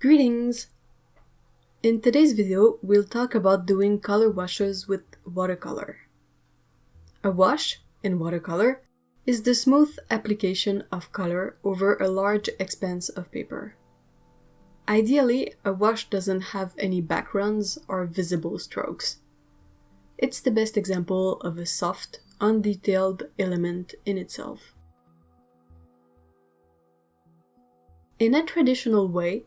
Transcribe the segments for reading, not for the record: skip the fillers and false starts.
Greetings! In today's video, we'll talk about doing color washes with watercolor. A wash, in watercolor, is the smooth application of color over a large expanse of paper. Ideally, a wash doesn't have any backgrounds or visible strokes. It's the best example of a soft, undetailed element in itself. In a traditional way,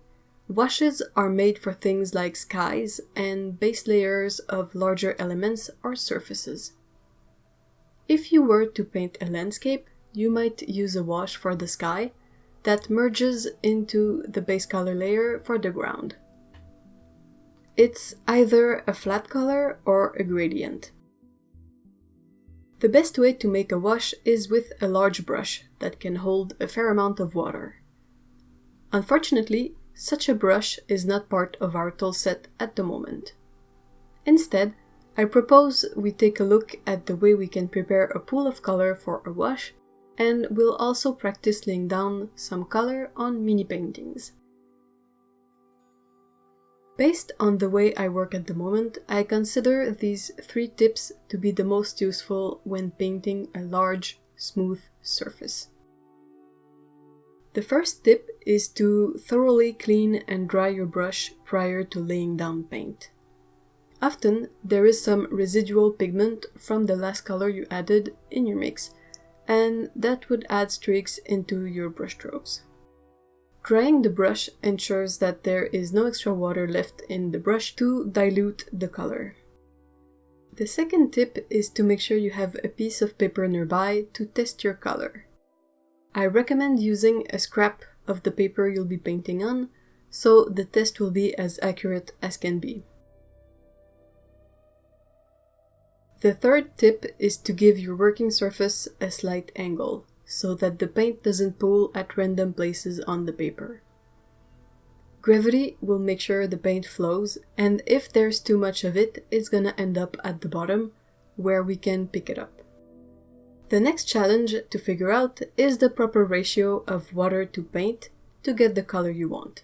washes are made for things like skies and base layers of larger elements or surfaces. If you were to paint a landscape, you might use a wash for the sky that merges into the base color layer for the ground. It's either a flat color or a gradient. The best way to make a wash is with a large brush that can hold a fair amount of water. Unfortunately, such a brush is not part of our toolset at the moment. Instead, I propose we take a look at the way we can prepare a pool of color for a wash, and we'll also practice laying down some color on mini paintings. Based on the way I work at the moment, I consider these 3 tips to be the most useful when painting a large, smooth surface. The first tip is to thoroughly clean and dry your brush prior to laying down paint. Often, there is some residual pigment from the last color you added in your mix, and that would add streaks into your brushstrokes. Drying the brush ensures that there is no extra water left in the brush to dilute the color. The second tip is to make sure you have a piece of paper nearby to test your color. I recommend using a scrap of the paper you'll be painting on, so the test will be as accurate as can be. The third tip is to give your working surface a slight angle, so that the paint doesn't pool at random places on the paper. Gravity will make sure the paint flows, and if there's too much of it, it's gonna end up at the bottom, where we can pick it up. The next challenge to figure out is the proper ratio of water to paint to get the color you want.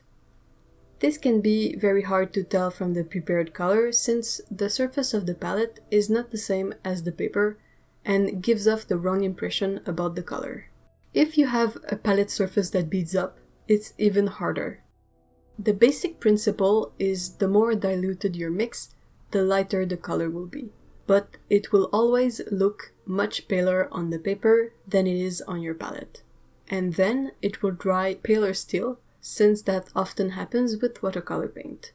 This can be very hard to tell from the prepared color since the surface of the palette is not the same as the paper and gives off the wrong impression about the color. If you have a palette surface that beads up, it's even harder. The basic principle is the more diluted your mix, the lighter the color will be. But it will always look much paler on the paper than it is on your palette. And then it will dry paler still, since that often happens with watercolor paint.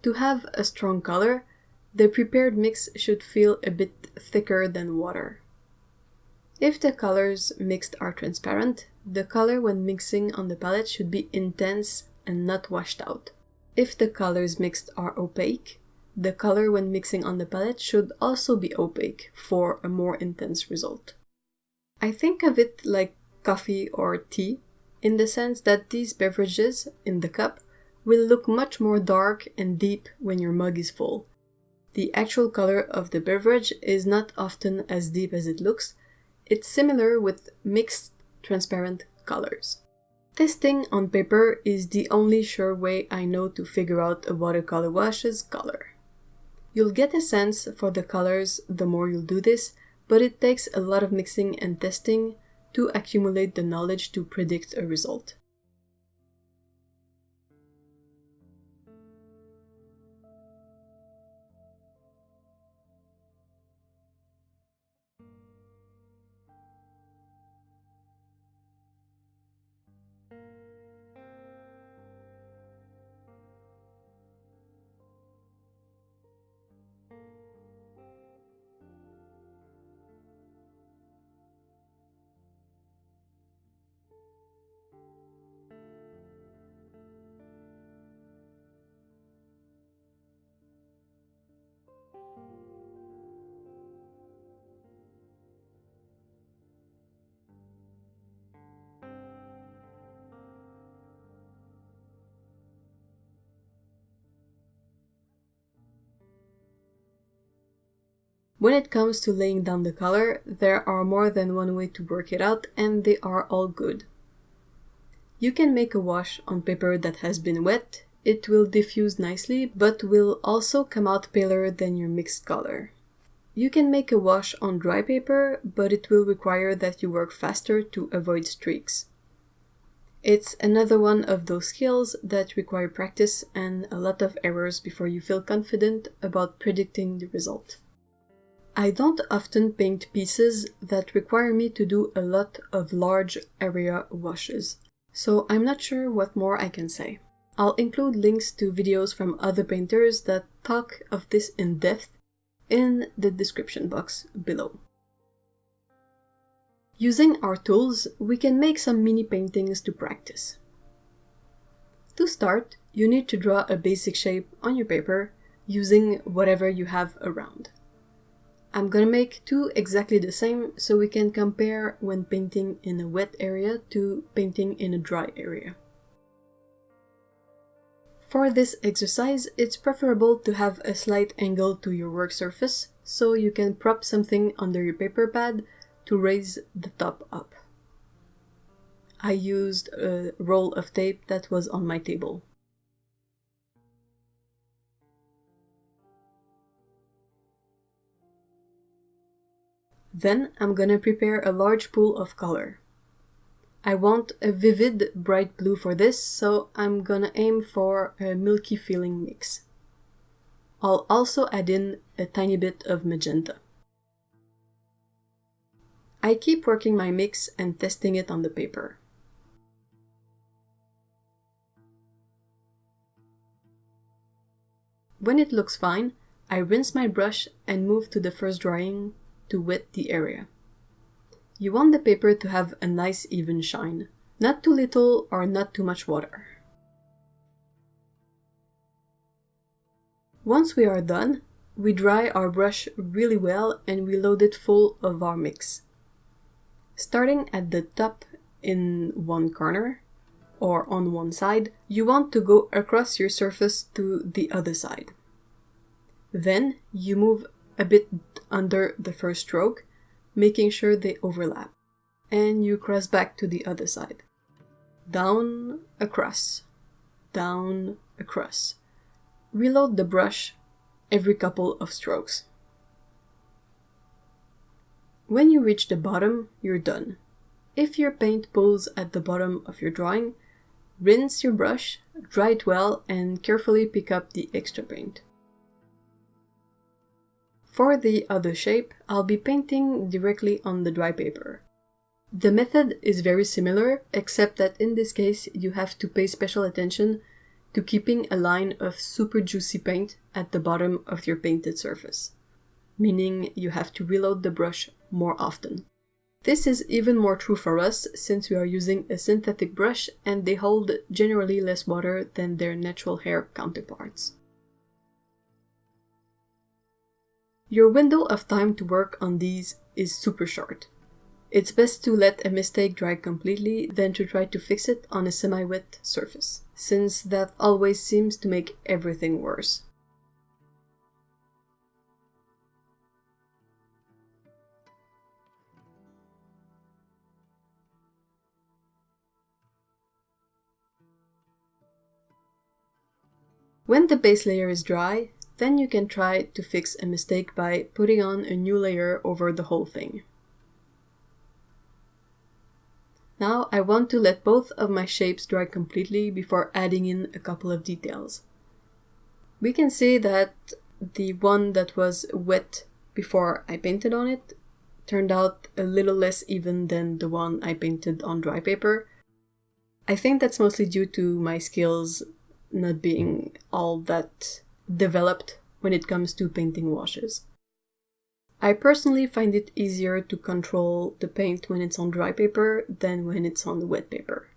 To have a strong color, the prepared mix should feel a bit thicker than water. If the colors mixed are transparent, the color when mixing on the palette should be intense and not washed out. If the colors mixed are opaque, the color when mixing on the palette should also be opaque for a more intense result. I think of it like coffee or tea, in the sense that these beverages in the cup will look much more dark and deep when your mug is full. The actual color of the beverage is not often as deep as it looks. It's similar with mixed transparent colors. Testing on paper is the only sure way I know to figure out a watercolor wash's color. You'll get a sense for the colors the more you'll do this, but it takes a lot of mixing and testing to accumulate the knowledge to predict a result. When it comes to laying down the color, there are more than one way to work it out, and they are all good. You can make a wash on paper that has been wet. It will diffuse nicely, but will also come out paler than your mixed color. You can make a wash on dry paper, but it will require that you work faster to avoid streaks. It's another one of those skills that require practice and a lot of errors before you feel confident about predicting the result. I don't often paint pieces that require me to do a lot of large area washes, so I'm not sure what more I can say. I'll include links to videos from other painters that talk of this in depth in the description box below. Using our tools, we can make some mini paintings to practice. To start, you need to draw a basic shape on your paper using whatever you have around. I'm gonna make two exactly the same so we can compare when painting in a wet area to painting in a dry area. For this exercise, it's preferable to have a slight angle to your work surface so you can prop something under your paper pad to raise the top up. I used a roll of tape that was on my table. Then I'm gonna prepare a large pool of color. I want a vivid bright blue for this, so I'm gonna aim for a milky feeling mix. I'll also add in a tiny bit of magenta. I keep working my mix and testing it on the paper. When it looks fine, I rinse my brush and move to the first drying to wet the area. You want the paper to have a nice even shine, not too little or not too much water. Once we are done, we dry our brush really well and we load it full of our mix. Starting at the top in one corner, or on one side, you want to go across your surface to the other side. Then you move a bit under the first stroke, making sure they overlap, and you cross back to the other side. Down, across, down, across. Reload the brush every couple of strokes. When you reach the bottom, you're done. If your paint pools at the bottom of your drawing, rinse your brush, dry it well, and carefully pick up the extra paint. For the other shape, I'll be painting directly on the dry paper. The method is very similar, except that in this case you have to pay special attention to keeping a line of super juicy paint at the bottom of your painted surface, meaning you have to reload the brush more often. This is even more true for us since we are using a synthetic brush and they hold generally less water than their natural hair counterparts. Your window of time to work on these is super short. It's best to let a mistake dry completely than to try to fix it on a semi-wet surface, since that always seems to make everything worse. When the base layer is dry, then you can try to fix a mistake by putting on a new layer over the whole thing. Now I want to let both of my shapes dry completely before adding in a couple of details. We can see that the one that was wet before I painted on it turned out a little less even than the one I painted on dry paper. I think that's mostly due to my skills not being all that developed when it comes to painting washes. I personally find it easier to control the paint when it's on dry paper than when it's on wet paper.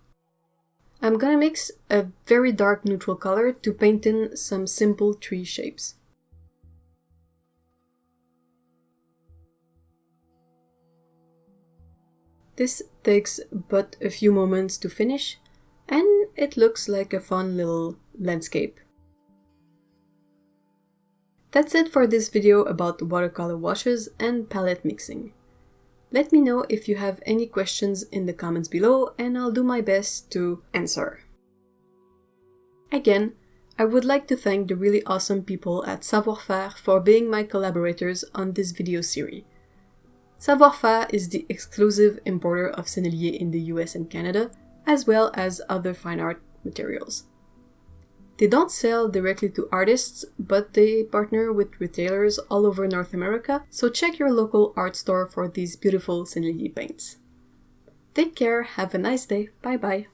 I'm gonna mix a very dark neutral color to paint in some simple tree shapes. This takes but a few moments to finish, and it looks like a fun little landscape. That's it for this video about watercolor washes and palette mixing. Let me know if you have any questions in the comments below and I'll do my best to answer. Again, I would like to thank the really awesome people at Savoir-Faire for being my collaborators on this video series. Savoir-Faire is the exclusive importer of Sennelier in the US and Canada, as well as other fine art materials. They don't sell directly to artists, but they partner with retailers all over North America, so check your local art store for these beautiful Sennelier paints. Take care, have a nice day, bye bye!